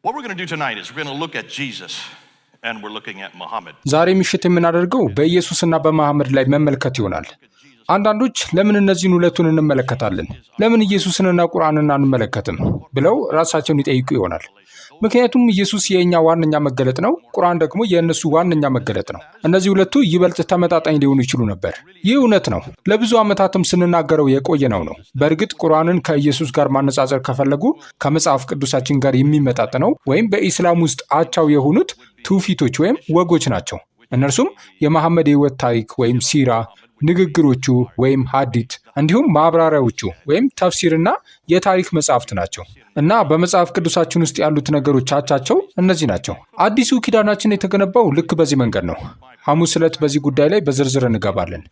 What we're going to do tonight is we're going to look at Jesus and we're looking at Muhammad. ዛሬ ምሽት የምናደርገው በኢየሱስና በመሐመድ ላይ መመልከት ይሆናል። አንዳንዶች ለምን እነዚህን ሁለቱን እንመለከታለን? ለምን ኢየሱስንና ቁርአንን አንመለከትም? ብለው ራሳቸውን ይጠይቁ ይሆናል። ምክንያቱም ኢየሱስ የኛ ዋነኛ መገለጥ ነው፣ ቁርአን ደግሞ የእነሱ ዋነኛ መገለጥ ነው። እነዚህ ሁለቱ ይበልጥ ተመጣጣኝ ሊሆኑ ይችሉ ነበር። ይህ እውነት ነው። ለብዙ ዓመታትም ስንናገረው የቆየነው ነው። በእርግጥ ቁርአንን ከኢየሱስ ጋር ማነጻጸር ከፈለጉ ከመጽሐፍ ቅዱሳችን ጋር የሚመጣጠነው ወይም በኢስላም ውስጥ አቻው የሆኑት ትውፊቶች ወይም ወጎች ናቸው። እነርሱም የመሐመድ የህይወት ታሪክ ወይም ሲራ፣ ንግግሮቹ ወይም ሐዲት፣ እንዲሁም ማብራሪያዎቹ ወይም ተፍሲርና የታሪክ መጽሐፍት ናቸው። እና በመጽሐፍ ቅዱሳችን ውስጥ ያሉት ነገሮች አቻቸው እነዚህ ናቸው። አዲሱ ኪዳናችን የተገነባው ልክ በዚህ መንገድ ነው። ሐሙስ ዕለት በዚህ ጉዳይ ላይ በዝርዝር እንገባለን።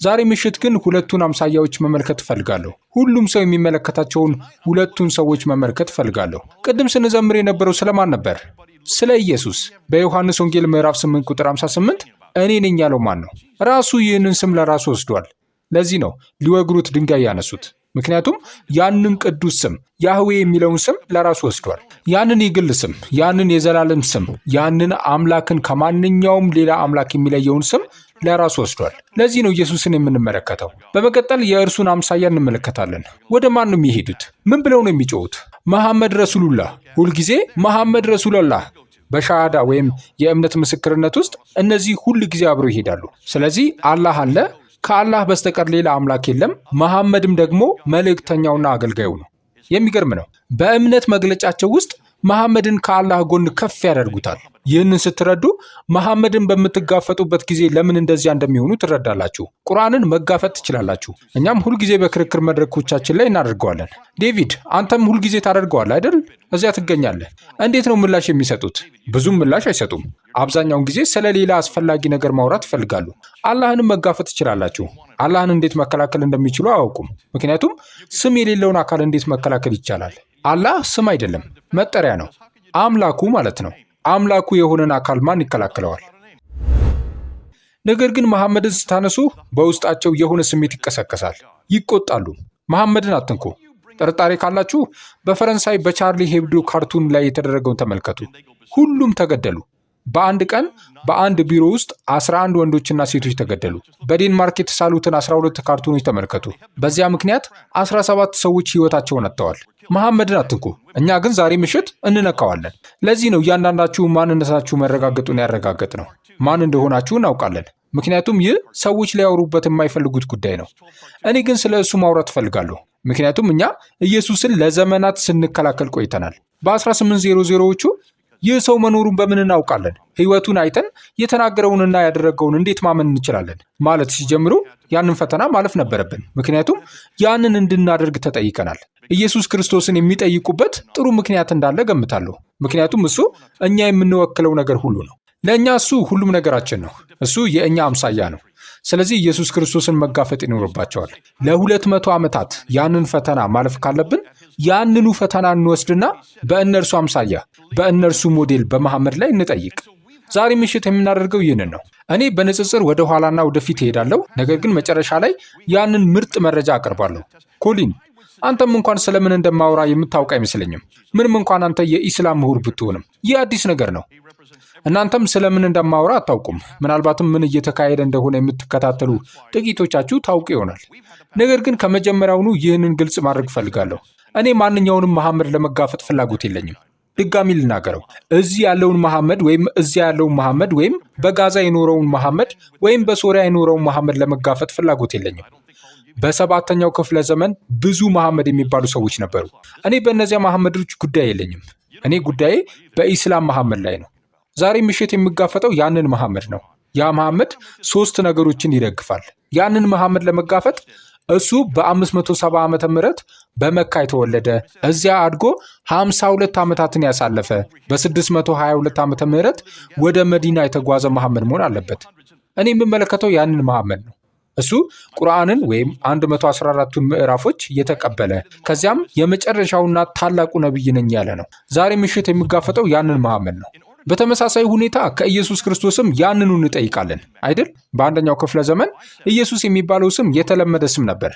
ዛሬ ምሽት ግን ሁለቱን አምሳያዎች መመልከት እፈልጋለሁ። ሁሉም ሰው የሚመለከታቸውን ሁለቱን ሰዎች መመልከት እፈልጋለሁ። ቅድም ስንዘምር የነበረው ስለማን ነበር? ስለ ኢየሱስ። በዮሐንስ ወንጌል ምዕራፍ 8 ቁጥር 58 እኔ ነኝ ያለው ማን ነው? ራሱ ይህንን ስም ለራሱ ወስዷል። ለዚህ ነው ሊወግሩት ድንጋይ ያነሱት። ምክንያቱም ያንን ቅዱስ ስም ያህዌ የሚለውን ስም ለራሱ ወስዷል። ያንን የግል ስም፣ ያንን የዘላለም ስም፣ ያንን አምላክን ከማንኛውም ሌላ አምላክ የሚለየውን ስም ለራሱ ወስዷል። ለዚህ ነው ኢየሱስን የምንመለከተው። በመቀጠል የእርሱን አምሳያ እንመለከታለን። ወደ ማን ነው የሚሄዱት? ምን ብለው ነው የሚጮሁት? መሐመድ ረሱሉላህ። ሁልጊዜ መሐመድ ረሱሉላህ በሻሃዳ ወይም የእምነት ምስክርነት ውስጥ እነዚህ ሁል ጊዜ አብረው ይሄዳሉ። ስለዚህ አላህ አለ፣ ከአላህ በስተቀር ሌላ አምላክ የለም። መሐመድም ደግሞ መልእክተኛውና አገልጋዩ ነው። የሚገርም ነው። በእምነት መግለጫቸው ውስጥ መሐመድን ከአላህ ጎን ከፍ ያደርጉታል። ይህንን ስትረዱ መሐመድን በምትጋፈጡበት ጊዜ ለምን እንደዚያ እንደሚሆኑ ትረዳላችሁ። ቁርአንን መጋፈጥ ትችላላችሁ። እኛም ሁልጊዜ በክርክር መድረኮቻችን ላይ እናደርገዋለን። ዴቪድ፣ አንተም ሁልጊዜ ታደርገዋል አይደል? እዚያ ትገኛለህ። እንዴት ነው ምላሽ የሚሰጡት? ብዙም ምላሽ አይሰጡም። አብዛኛውን ጊዜ ስለ ሌላ አስፈላጊ ነገር ማውራት ይፈልጋሉ። አላህንም መጋፈጥ ትችላላችሁ። አላህን እንዴት መከላከል እንደሚችሉ አያውቁም። ምክንያቱም ስም የሌለውን አካል እንዴት መከላከል ይቻላል? አላህ ስም አይደለም፣ መጠሪያ ነው። አምላኩ ማለት ነው። አምላኩ የሆነን አካል ማን ይከላከለዋል? ነገር ግን መሐመድን ስታነሱ በውስጣቸው የሆነ ስሜት ይቀሰቀሳል። ይቆጣሉ። መሐመድን አትንኩ። ጥርጣሬ ካላችሁ በፈረንሳይ በቻርሊ ሄብዶ ካርቱን ላይ የተደረገውን ተመልከቱ። ሁሉም ተገደሉ። በአንድ ቀን በአንድ ቢሮ ውስጥ 11 ወንዶችና ሴቶች ተገደሉ። በዴንማርክ የተሳሉትን 12 ካርቱኖች ተመልከቱ። በዚያ ምክንያት 17 ሰዎች ህይወታቸውን አጥተዋል። መሐመድን አትንኩ። እኛ ግን ዛሬ ምሽት እንነካዋለን። ለዚህ ነው እያንዳንዳችሁ ማንነታችሁ መረጋገጡን ያረጋገጥ ነው። ማን እንደሆናችሁ እናውቃለን። ምክንያቱም ይህ ሰዎች ሊያወሩበት የማይፈልጉት ጉዳይ ነው። እኔ ግን ስለ እሱ ማውራት እፈልጋለሁ። ምክንያቱም እኛ ኢየሱስን ለዘመናት ስንከላከል ቆይተናል። በ1800ዎቹ ይህ ሰው መኖሩን በምን እናውቃለን? ህይወቱን አይተን የተናገረውንና ያደረገውን እንዴት ማመን እንችላለን? ማለት ሲጀምሩ ያንን ፈተና ማለፍ ነበረብን። ምክንያቱም ያንን እንድናደርግ ተጠይቀናል። ኢየሱስ ክርስቶስን የሚጠይቁበት ጥሩ ምክንያት እንዳለ ገምታለሁ። ምክንያቱም እሱ እኛ የምንወክለው ነገር ሁሉ ነው። ለእኛ እሱ ሁሉም ነገራችን ነው። እሱ የእኛ አምሳያ ነው። ስለዚህ ኢየሱስ ክርስቶስን መጋፈጥ ይኖርባቸዋል። ለ200 ዓመታት ያንን ፈተና ማለፍ ካለብን ያንኑ ፈተና እንወስድና በእነርሱ አምሳያ በእነርሱ ሞዴል በመሐመድ ላይ እንጠይቅ። ዛሬ ምሽት የምናደርገው ይህንን ነው። እኔ በንጽጽር ወደ ኋላና ወደፊት እሄዳለሁ፣ ነገር ግን መጨረሻ ላይ ያንን ምርጥ መረጃ አቀርባለሁ። ኮሊን፣ አንተም እንኳን ስለምን እንደማወራ የምታውቅ አይመስለኝም። ምንም እንኳን አንተ የኢስላም ምሁር ብትሆንም ይህ አዲስ ነገር ነው። እናንተም ስለምን እንደማወራ አታውቁም። ምናልባትም ምን እየተካሄደ እንደሆነ የምትከታተሉ ጥቂቶቻችሁ ታውቁ ይሆናል። ነገር ግን ከመጀመሪያውኑ ይህንን ግልጽ ማድረግ እፈልጋለሁ። እኔ ማንኛውንም መሐመድ ለመጋፈጥ ፍላጎት የለኝም። ድጋሚ ልናገረው፣ እዚህ ያለውን መሐመድ ወይም እዚያ ያለውን መሐመድ ወይም በጋዛ የኖረውን መሐመድ ወይም በሶሪያ የኖረውን መሐመድ ለመጋፈጥ ፍላጎት የለኝም። በ7ኛው ክፍለ ዘመን ብዙ መሐመድ የሚባሉ ሰዎች ነበሩ። እኔ በእነዚያ መሐመዶች ጉዳይ የለኝም። እኔ ጉዳዬ በኢስላም መሐመድ ላይ ነው። ዛሬ ምሽት የሚጋፈጠው ያንን መሐመድ ነው። ያ መሐመድ 3 ነገሮችን ይደግፋል። ያንን መሐመድ ለመጋፈጥ እሱ በ570 ዓመተ ምህረት በመካ የተወለደ፣ እዚያ አድጎ 52 ዓመታትን ያሳለፈ፣ በ622 ዓመተ ምህረት ወደ መዲና የተጓዘ መሐመድ መሆን አለበት። እኔ የምመለከተው ያንን መሐመድ ነው። እሱ ቁርአንን ወይም 114ቱን ምዕራፎች የተቀበለ ከዚያም የመጨረሻውና ታላቁ ነቢይ ነኝ ያለ ነው። ዛሬ ምሽት የሚጋፈጠው ያንን መሐመድ ነው። በተመሳሳይ ሁኔታ ከኢየሱስ ክርስቶስም ያንኑ እንጠይቃለን አይደል? በአንደኛው ክፍለ ዘመን ኢየሱስ የሚባለው ስም የተለመደ ስም ነበር።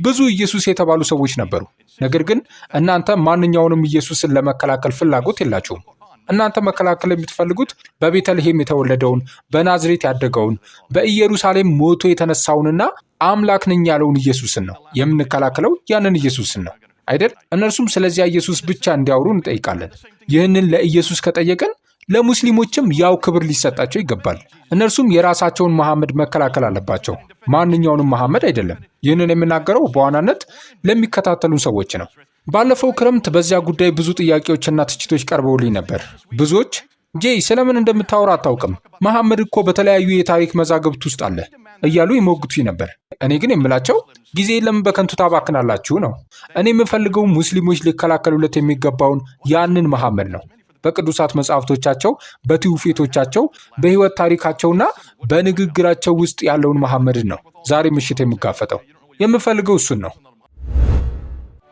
ብዙ ኢየሱስ የተባሉ ሰዎች ነበሩ። ነገር ግን እናንተ ማንኛውንም ኢየሱስን ለመከላከል ፍላጎት የላችሁም። እናንተ መከላከል የምትፈልጉት በቤተልሔም የተወለደውን፣ በናዝሬት ያደገውን፣ በኢየሩሳሌም ሞቶ የተነሳውንና አምላክ ነኝ ያለውን ኢየሱስን ነው። የምንከላከለው ያንን ኢየሱስን ነው አይደል? እነርሱም ስለዚያ ኢየሱስ ብቻ እንዲያወሩ እንጠይቃለን። ይህንን ለኢየሱስ ከጠየቅን ለሙስሊሞችም ያው ክብር ሊሰጣቸው ይገባል። እነርሱም የራሳቸውን መሐመድ መከላከል አለባቸው፣ ማንኛውንም መሐመድ አይደለም። ይህንን የምናገረው በዋናነት ለሚከታተሉን ሰዎች ነው። ባለፈው ክረምት በዚያ ጉዳይ ብዙ ጥያቄዎችና ትችቶች ቀርበውልኝ ነበር። ብዙዎች ጄይ ስለምን እንደምታወራ አታውቅም፣ መሐመድ እኮ በተለያዩ የታሪክ መዛግብት ውስጥ አለ እያሉ ይሞግቱኝ ነበር። እኔ ግን የምላቸው ጊዜ ለምን በከንቱ ታባክናላችሁ ነው። እኔ የምፈልገው ሙስሊሞች ሊከላከሉለት የሚገባውን ያንን መሐመድ ነው። በቅዱሳት መጽሐፍቶቻቸው፣ በትውፊቶቻቸው፣ በሕይወት ታሪካቸውና በንግግራቸው ውስጥ ያለውን መሐመድን ነው ዛሬ ምሽት የምጋፈጠው። የምፈልገው እሱን ነው።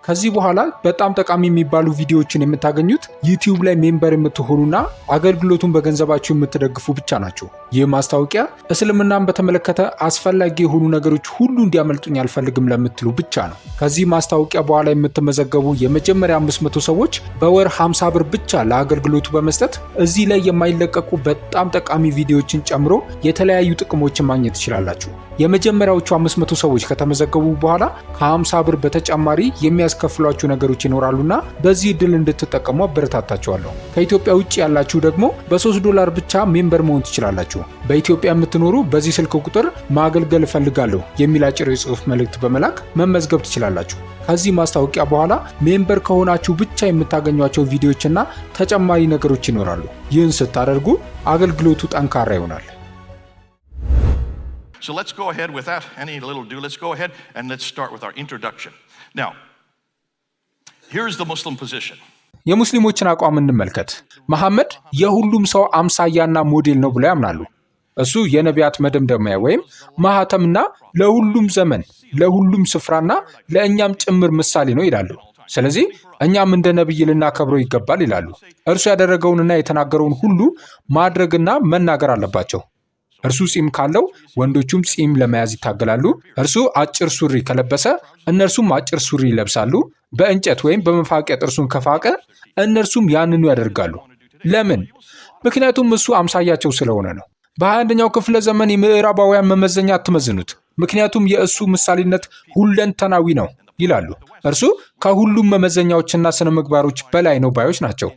ከዚህ በኋላ በጣም ጠቃሚ የሚባሉ ቪዲዮዎችን የምታገኙት ዩቲዩብ ላይ ሜምበር የምትሆኑና አገልግሎቱን በገንዘባችሁ የምትደግፉ ብቻ ናቸው። ይህ ማስታወቂያ እስልምናን በተመለከተ አስፈላጊ የሆኑ ነገሮች ሁሉ እንዲያመልጡኝ አልፈልግም ለምትሉ ብቻ ነው። ከዚህ ማስታወቂያ በኋላ የምትመዘገቡ የመጀመሪያ 500 ሰዎች በወር 50 ብር ብቻ ለአገልግሎቱ በመስጠት እዚህ ላይ የማይለቀቁ በጣም ጠቃሚ ቪዲዮዎችን ጨምሮ የተለያዩ ጥቅሞችን ማግኘት ትችላላችሁ። የመጀመሪያዎቹ 500 ሰዎች ከተመዘገቡ በኋላ ከ50 ብር በተጨማሪ የሚያስከፍሏችሁ ነገሮች ይኖራሉና በዚህ እድል እንድትጠቀሙ አበረታታችኋለሁ። ከኢትዮጵያ ውጭ ያላችሁ ደግሞ በ$3 ብቻ ሜምበር መሆን ትችላላችሁ። በኢትዮጵያ የምትኖሩ በዚህ ስልክ ቁጥር ማገልገል እፈልጋለሁ የሚል አጭር የጽሑፍ መልእክት በመላክ መመዝገብ ትችላላችሁ። ከዚህ ማስታወቂያ በኋላ ሜምበር ከሆናችሁ ብቻ የምታገኟቸው ቪዲዮዎችና ተጨማሪ ነገሮች ይኖራሉ። ይህን ስታደርጉ አገልግሎቱ ጠንካራ ይሆናል። So let's go ahead without any little ado. Let's go ahead and let's start with our introduction. Now, here's the Muslim position. የሙስሊሞችን አቋም እንመልከት። መሐመድ የሁሉም ሰው አምሳያና ሞዴል ነው ብለው ያምናሉ። እሱ የነቢያት መደምደሚያ ወይም ማህተምና ለሁሉም ዘመን፣ ለሁሉም ስፍራና ለእኛም ጭምር ምሳሌ ነው ይላሉ። ስለዚህ እኛም እንደ ነቢይ ልናከብረው ይገባል ይላሉ። እርሱ ያደረገውንና የተናገረውን ሁሉ ማድረግና መናገር አለባቸው። እርሱ ጺም ካለው ወንዶቹም ጺም ለመያዝ ይታገላሉ። እርሱ አጭር ሱሪ ከለበሰ እነርሱም አጭር ሱሪ ይለብሳሉ። በእንጨት ወይም በመፋቂያ ጥርሱን ከፋቀ እነርሱም ያንኑ ያደርጋሉ። ለምን? ምክንያቱም እሱ አምሳያቸው ስለሆነ ነው። በ21ኛው ክፍለ ዘመን የምዕራባውያን መመዘኛ አትመዝኑት፣ ምክንያቱም የእሱ ምሳሌነት ሁለንተናዊ ነው ይላሉ። እርሱ ከሁሉም መመዘኛዎችና ስነ ምግባሮች በላይ ነው ባዮች ናቸው።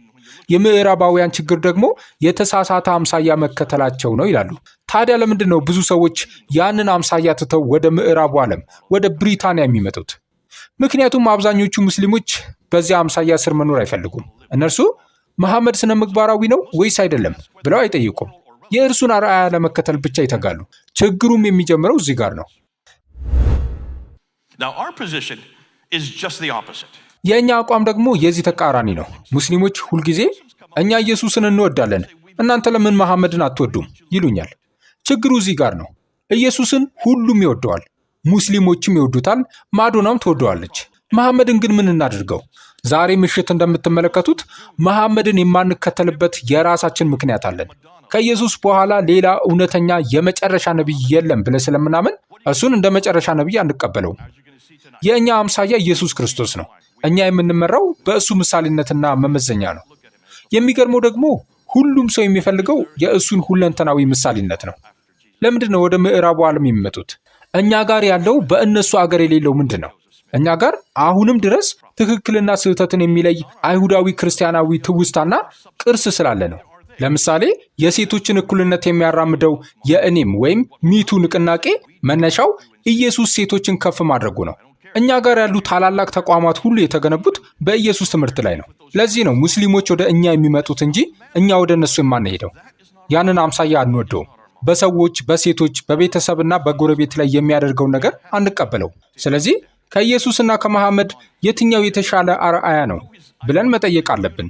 የምዕራባውያን ችግር ደግሞ የተሳሳተ አምሳያ መከተላቸው ነው ይላሉ። ታዲያ ለምንድን ነው ብዙ ሰዎች ያንን አምሳያ ትተው ወደ ምዕራቡ ዓለም ወደ ብሪታንያ የሚመጡት? ምክንያቱም አብዛኞቹ ሙስሊሞች በዚያ አምሳያ ስር መኖር አይፈልጉም። እነርሱ መሐመድ ስነ ምግባራዊ ነው ወይስ አይደለም ብለው አይጠይቁም። የእርሱን አርአያ ለመከተል ብቻ ይተጋሉ። ችግሩም የሚጀምረው እዚህ ጋር ነው። Now our position is just the opposite. የእኛ አቋም ደግሞ የዚህ ተቃራኒ ነው። ሙስሊሞች ሁልጊዜ እኛ ኢየሱስን እንወዳለን፣ እናንተ ለምን መሐመድን አትወዱም ይሉኛል። ችግሩ እዚህ ጋር ነው። ኢየሱስን ሁሉም ይወደዋል፣ ሙስሊሞችም ይወዱታል፣ ማዶናም ትወደዋለች። መሐመድን ግን ምን እናድርገው? ዛሬ ምሽት እንደምትመለከቱት መሐመድን የማንከተልበት የራሳችን ምክንያት አለን። ከኢየሱስ በኋላ ሌላ እውነተኛ የመጨረሻ ነቢይ የለም ብለን ስለምናምን እሱን እንደ መጨረሻ ነቢይ አንቀበለውም። የእኛ አምሳያ ኢየሱስ ክርስቶስ ነው። እኛ የምንመራው በእሱ ምሳሌነትና መመዘኛ ነው። የሚገርመው ደግሞ ሁሉም ሰው የሚፈልገው የእሱን ሁለንተናዊ ምሳሌነት ነው። ለምንድን ነው ወደ ምዕራቡ ዓለም የሚመጡት? እኛ ጋር ያለው በእነሱ አገር የሌለው ምንድን ነው? እኛ ጋር አሁንም ድረስ ትክክልና ስህተትን የሚለይ አይሁዳዊ ክርስቲያናዊ ትውስታና ቅርስ ስላለ ነው። ለምሳሌ የሴቶችን እኩልነት የሚያራምደው የእኔም ወይም ሚቱ ንቅናቄ መነሻው ኢየሱስ ሴቶችን ከፍ ማድረጉ ነው። እኛ ጋር ያሉ ታላላቅ ተቋማት ሁሉ የተገነቡት በኢየሱስ ትምህርት ላይ ነው። ለዚህ ነው ሙስሊሞች ወደ እኛ የሚመጡት እንጂ እኛ ወደ እነሱ የማንሄደው። ያንን አምሳያ አንወደውም። በሰዎች፣ በሴቶች፣ በቤተሰብና በጎረቤት ላይ የሚያደርገውን ነገር አንቀበለው። ስለዚህ ከኢየሱስና ከመሐመድ የትኛው የተሻለ አርአያ ነው ብለን መጠየቅ አለብን።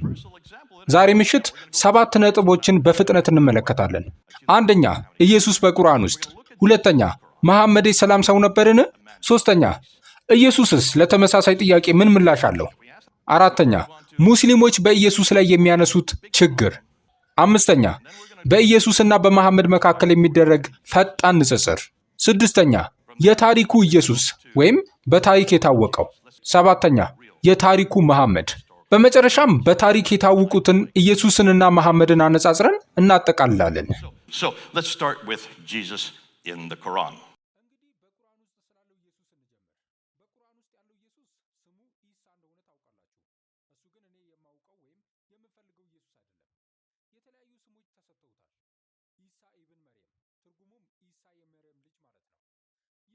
ዛሬ ምሽት 7 ነጥቦችን በፍጥነት እንመለከታለን። አንደኛ፣ ኢየሱስ በቁርአን ውስጥ። ሁለተኛ፣ መሐመድ የሰላም ሰው ነበርን? ሶስተኛ፣ ኢየሱስስ ለተመሳሳይ ጥያቄ ምን ምላሽ አለው? አራተኛ፣ ሙስሊሞች በኢየሱስ ላይ የሚያነሱት ችግር። አምስተኛ፣ በኢየሱስና በመሐመድ መካከል የሚደረግ ፈጣን ንጽጽር። ስድስተኛ፣ የታሪኩ ኢየሱስ ወይም በታሪክ የታወቀው። ሰባተኛ፣ የታሪኩ መሐመድ። በመጨረሻም በታሪክ የታወቁትን ኢየሱስንና መሐመድን አነጻጽረን እናጠቃልላለን። So let's start with Jesus in the Quran.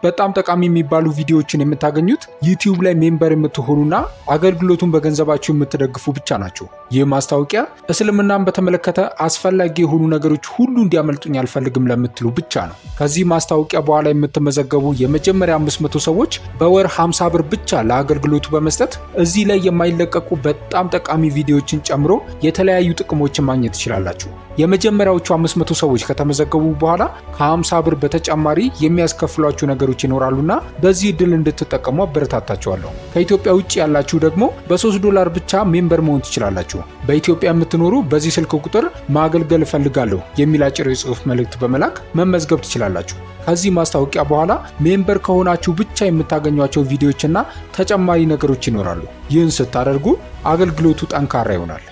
በጣም ጠቃሚ የሚባሉ ቪዲዮዎችን የምታገኙት ዩቲዩብ ላይ ሜምበር የምትሆኑና አገልግሎቱን በገንዘባችሁ የምትደግፉ ብቻ ናቸው። ይህ ማስታወቂያ እስልምናን በተመለከተ አስፈላጊ የሆኑ ነገሮች ሁሉ እንዲያመልጡኝ አልፈልግም ለምትሉ ብቻ ነው። ከዚህ ማስታወቂያ በኋላ የምትመዘገቡ የመጀመሪያ 500 ሰዎች በወር 50 ብር ብቻ ለአገልግሎቱ በመስጠት እዚህ ላይ የማይለቀቁ በጣም ጠቃሚ ቪዲዮዎችን ጨምሮ የተለያዩ ጥቅሞችን ማግኘት ትችላላችሁ። የመጀመሪያዎቹ 500 ሰዎች ከተመዘገቡ በኋላ ከ50 ብር በተጨማሪ የሚያስከፍሏችሁ ነገሮች ይኖራሉና በዚህ እድል እንድትጠቀሙ አበረታታችኋለሁ። ከኢትዮጵያ ውጭ ያላችሁ ደግሞ በ$3 ብቻ ሜምበር መሆን ትችላላችሁ። በኢትዮጵያ የምትኖሩ በዚህ ስልክ ቁጥር ማገልገል እፈልጋለሁ የሚል አጭር የጽሑፍ መልእክት በመላክ መመዝገብ ትችላላችሁ። ከዚህ ማስታወቂያ በኋላ ሜምበር ከሆናችሁ ብቻ የምታገኟቸው ቪዲዮዎችና ተጨማሪ ነገሮች ይኖራሉ። ይህን ስታደርጉ አገልግሎቱ ጠንካራ ይሆናል።